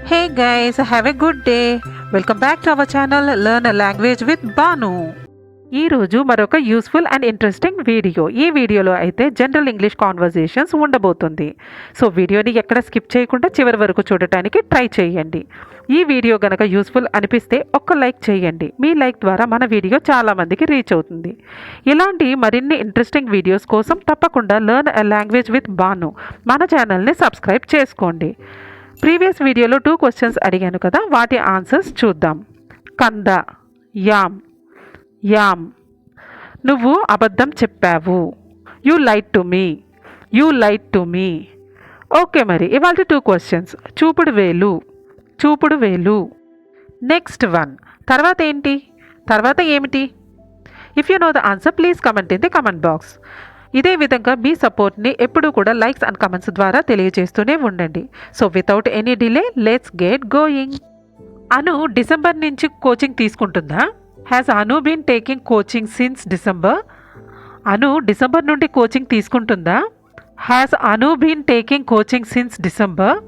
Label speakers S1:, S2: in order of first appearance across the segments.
S1: Hey guys, have a good day. Welcome back to our channel Learn a Language with Banu. ఈ రోజు మరొక useful and interesting video. ఈ వీడియోలో అయితే general English conversations ఉండబోతుంది. So వీడియోని ఎక్కడ స్కిప్ చేయకుండా చివరి వరకు చూడటానికి ట్రై చేయండి. ఈ వీడియో గనక యూస్ఫుల్ అనిపిస్తే ఒక్క లైక్ చేయండి. మీ లైక్ ద్వారా మన వీడియో చాలామందికి రీచ్ అవుతుంది. ఇలాంటి మరిన్ని ఇంట్రెస్టింగ్ వీడియోస్ కోసం తప్పకుండా learn a language with Banu మన ఛానల్ని సబ్స్క్రైబ్ చేసుకోండి. ప్రీవియస్ వీడియోలో 2 క్వశ్చన్స్ అడిగాను కదా, వాటి ఆన్సర్స్ చూద్దాం. కంద, యామ్. యామ్, నువ్వు అబద్ధం చెప్పావు. You light to me. You light to me. Okay, మరి ఇవాళ 2 క్వశ్చన్స్. చూపుడు వేలు. చూపుడు వేలు. Next one. తర్వాత ఏంటి? తర్వాత ఏమిటి? If you know the answer please comment in the comment box. ఇదే విధంగా మీ సపోర్ట్ని ఎప్పుడూ కూడా లైక్స్ అండ్ కమెంట్స్ ద్వారా తెలియజేస్తూనే ఉండండి. So without any delay let's get going. Anu December నుంచి కోచింగ్ తీసుకుంటుందా? Has Anu been taking coaching since December? Anu December నుండి కోచింగ్ తీసుకుంటుందా? Has Anu been taking coaching since December?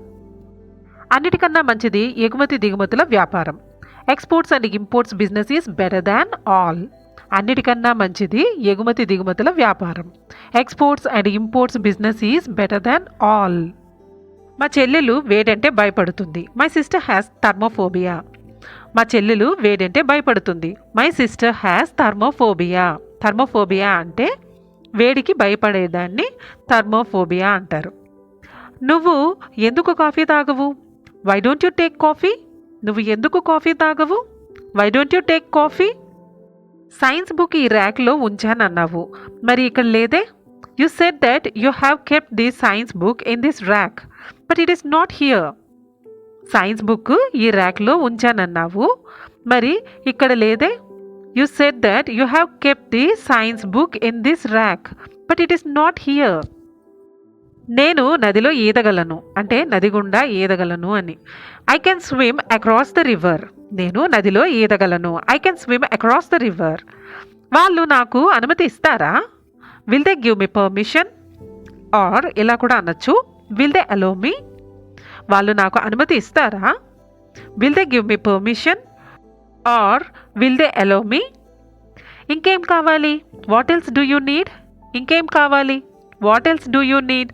S1: అన్నిటికన్నా మంచిది ఎగుమతి దిగుమతుల వ్యాపారం. Exports and imports business is better than all. అన్నిటికన్నా మంచిది ఎగుమతి దిగుమతుల వ్యాపారం. Exports and imports business is better than all. మా చెల్లెలు వేడంటే భయపడుతుంది. My sister has thermophobia. మా చెల్లెలు వేడంటే భయపడుతుంది. My sister has thermophobia. Thermophobia అంటే వేడికి భయపడేదాన్ని థర్మోఫోబియా అంటారు. నువ్వు ఎందుకు కాఫీ తాగవు? Why don't you take coffee? నువ్వు ఎందుకు కాఫీ తాగవు? Why don't you take coffee? Science book ఈ ర్యాక్లో ఉంచానన్నావు, మరి ఇక్కడ లేదే? You said that you have kept the science book in this rack but it is not here. Science book ఈ ర్యాక్లో ఉంచానన్నావు, మరి ఇక్కడ లేదే? You said that you have kept the science book in this rack but it is not here. నేను నదిలో ఈదగలను అంటే నది గుండా ఈదగలను అని. I can swim across the river. నేను నదిలో ఈదగలను. I can swim across the river. వాళ్ళు నాకు అనుమతి ఇస్తారా? Will they give me permission? Or ఇలా కూడా అనొచ్చు, విల్ దే అలో మీ. వాళ్ళు నాకు అనుమతి ఇస్తారా? Will they give me permission or will they allow me. ఇంకేం కావాలి? What else do you need? ఇంకేం కావాలి? What else do you need?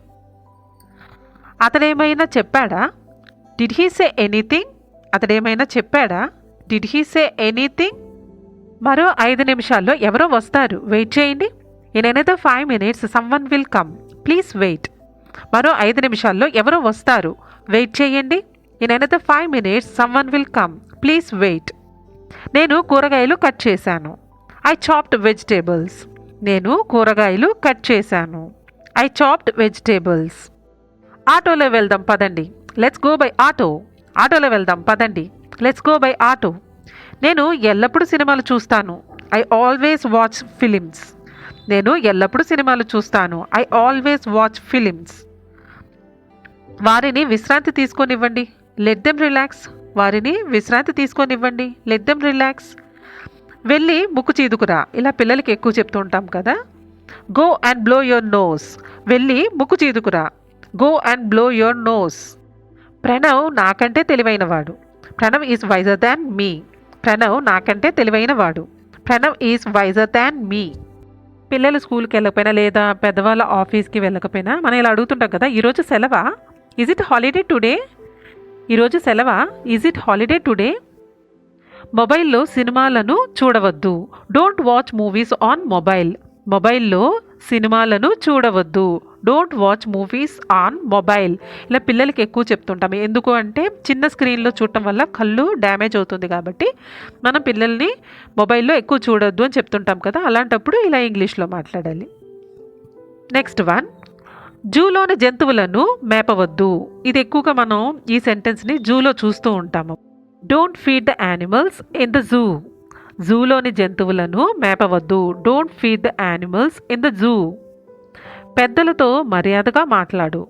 S1: అతడేమైనా చెప్పాడా? Did he say anything? అతడేమైనా చెప్పాడా? Did he say anything? మరో 5 నిమిషాల్లో ఎవరో వస్తారు, వెయిట్ చేయండి. In another 5 minutes someone will come, please wait. మరో 5 నిమిషాల్లో ఎవరో వస్తారు, వెయిట్ చేయండి. In another 5 minutes someone will come, please wait. నేను కూరగాయలు కట్ చేశాను. I chopped vegetables. నేను కూరగాయలు కట్ చేశాను. I chopped vegetables. ఆటోలో వెళ్దాం పదండి. Let's go by auto. ఆటోలో వెళ్దాం పదండి. Let's go by auto. నేను ఎల్లప్పుడూ సినిమాలు చూస్తాను. I always watch films. నేను ఎల్లప్పుడూ సినిమాలు చూస్తాను. I always watch films. వారిని విశ్రాంతి తీసుకొనివ్వండి. Let them relax. వారిని విశ్రాంతి తీసుకొనివ్వండి. Let them relax. వెళ్ళి ముక్కు చీదుకురా. ఇలా పిల్లలకి ఎక్కువ చెప్తూ ఉంటాం కదా. Go and blow your nose. వెళ్ళి ముక్కు చీదుకురా. Go and blow your nose. Pranav నాకంటే తెలివైనవాడు. Pranav is wiser than me. Pranav నాకంటే తెలివైనవాడు. Pranav is wiser than me. పిల్లలు స్కూల్కి వెళ్ళకపోయినా లేదా పెద్దవాళ్ళ ఆఫీస్కి వెళ్ళకపోయినా మనం ఇలా అడుగుతుంటాం కదా, ఈరోజు సెలవా? Is it holiday today? ఈరోజు సెలవా? Is it holiday today? మొబైల్లో సినిమాలను చూడవద్దు. Don't watch movies on mobile. మొబైల్లో సినిమాలను చూడవద్దు. Don't watch movies on mobile. ఇలా పిల్లలకి ఎక్కువ చెప్తుంటాము. ఎందుకు అంటే చిన్న స్క్రీన్లో చూడటం వల్ల కళ్ళు డ్యామేజ్ అవుతుంది కాబట్టి మనం పిల్లల్ని మొబైల్లో ఎక్కువ చూడొద్దు అని చెప్తుంటాం కదా. అలాంటప్పుడు ఇలా ఇంగ్లీష్లో మాట్లాడాలి. Next one. జూలోని జంతువులను మేపవద్దు. ఇది ఎక్కువగా మనం ఈ సెంటెన్స్ని జూలో చూస్తూ ఉంటాము. Don't feed the animals in the zoo. జూలోని జంతువులను మేపవద్దు. Don't feed the animals in the zoo. పెద్దలతో మర్యాదగా మాట్లాడు.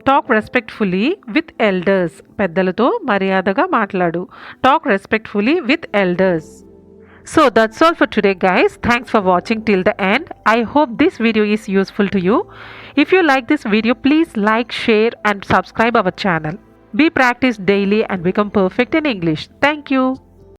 S1: Talk respectfully with elders. పెద్దలతో మర్యాదగా మాట్లాడు. Talk respectfully with elders. So that's all for today guys. Thanks for watching till the end. I hope this video is useful to you. If you like this video, please like, share and subscribe our channel. Be practiced daily and become perfect in English. Thank you.